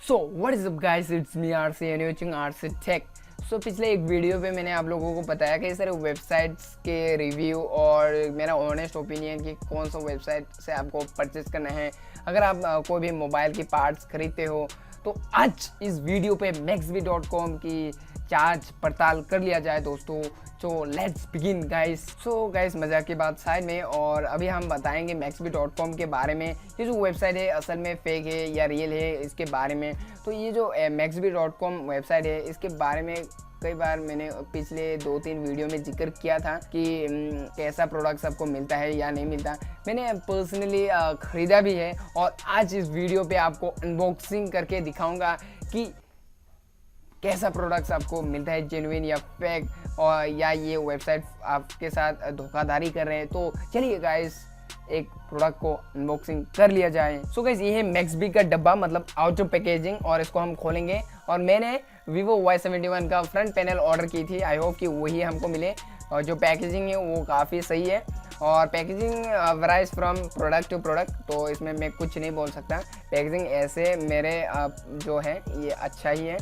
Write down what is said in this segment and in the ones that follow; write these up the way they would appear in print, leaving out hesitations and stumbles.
So what is up guys, it's me RC and watching RC tech. So पिछले एक video पे मैंने आप लोगों को बताया कि सारे वेबसाइट्स के रिव्यू और मेरा ऑनेस्ट ओपिनियन कि कौन सा वेबसाइट से आपको परचेस करना है अगर आप कोई भी मोबाइल की पार्ट्स खरीदते हो। तो आज इस वीडियो पे maxbhi.com की जांच पड़ताल कर लिया जाए दोस्तों। तो let's begin guys. So guys, मजाक की बात साइड में, और अभी हम बताएंगे maxbhi.com के बारे में। ये जो वेबसाइट है असल में फेक है या रियल है इसके बारे में। तो ये जो maxbhi.com वेबसाइट है इसके बारे में कई बार मैंने पिछले 2-3 वीडियो में जिक्र किया था कि कैसा प्रोडक्ट्स आपको मिलता है या नहीं मिलता। मैंने पर्सनली ख़रीदा भी है और आज इस वीडियो पे आपको अनबॉक्सिंग करके दिखाऊंगा कि कैसा प्रोडक्ट्स आपको मिलता है, जेन्युइन या फेक, और या ये वेबसाइट आपके साथ धोखाधड़ी कर रहे हैं। तो चलिए गाइस, एक प्रोडक्ट को अनबॉक्सिंग कर लिया जाए। सो गाइस, ये है Maxbhi का डब्बा, मतलब आउटर पैकेजिंग, और इसको हम खोलेंगे। और मैंने Vivo Y71 का फ्रंट पैनल ऑर्डर की थी, आई होप कि वही हमको मिले। और जो पैकेजिंग है वो काफ़ी सही है, और packaging varies from product to product, तो इसमें मैं कुछ नहीं बोल सकता। पैकेजिंग ऐसे मेरे जो है ये अच्छा ही है।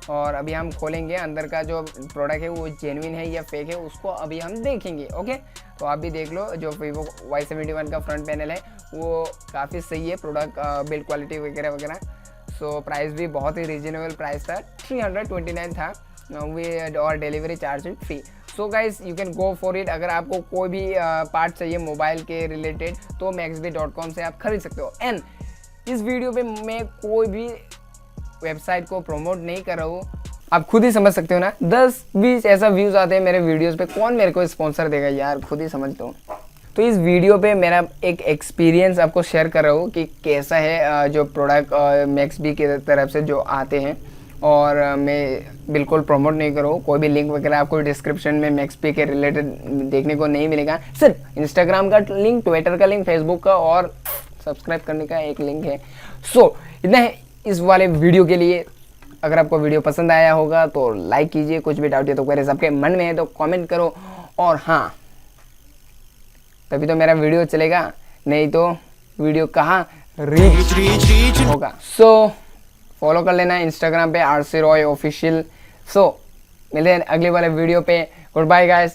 और अभी हम खोलेंगे अंदर का जो प्रोडक्ट है वो जेन्युइन है या फेक है, उसको अभी हम देखेंगे। ओके, तो आप भी देख लो। जो Vivo Y71 का फ्रंट पैनल है वो काफ़ी सही है, प्रोडक्ट बिल्ड क्वालिटी वगैरह वगैरह। सो प्राइस भी बहुत ही रीजनेबल प्राइस था, 329 था विद और delivery charge free. So guys, you can go for it. अगर आपको कोई भी पार्ट चाहिए मोबाइल के रिलेटेड तो maxbhi.com से आप खरीद सकते हो। एंड इस वीडियो पे मैं कोई भी वेबसाइट को प्रमोट नहीं कर रहा हूँ, आप खुद ही समझ सकते हो ना। 10-20 ऐसा व्यूज़ आते हैं मेरे वीडियोस पे, कौन मेरे को स्पॉन्सर देगा यार, खुद ही समझ लो। तो इस वीडियो पे मेरा एक एक्सपीरियंस आपको शेयर कर रहा हूँ कि कैसा है जो प्रोडक्ट Maxbhi की तरफ से जो आते हैं। और मैं बिल्कुल प्रमोट नहीं कर रहा हूँ, कोई भी लिंक वगैरह आपको डिस्क्रिप्शन में Maxbhi के रिलेटेड देखने को नहीं मिलेगा। सिर्फ इंस्टाग्राम का लिंक, ट्विटर का लिंक, फेसबुक का और सब्सक्राइब करने का एक लिंक है। सो इतना है इस वाले वीडियो के लिए। अगर आपको वीडियो पसंद आया होगा तो लाइक कीजिए, कुछ भी डाउट है तो क्वेरीज आपके मन में है तो कमेंट करो। और हाँ, तभी तो मेरा वीडियो चलेगा, नहीं तो वीडियो कहाँ रीच होगा। सो फॉलो कर लेना इंस्टाग्राम पे RC Roy ऑफिशियल। सो मिलते हैं अगले वाले वीडियो पे। Goodbye guys.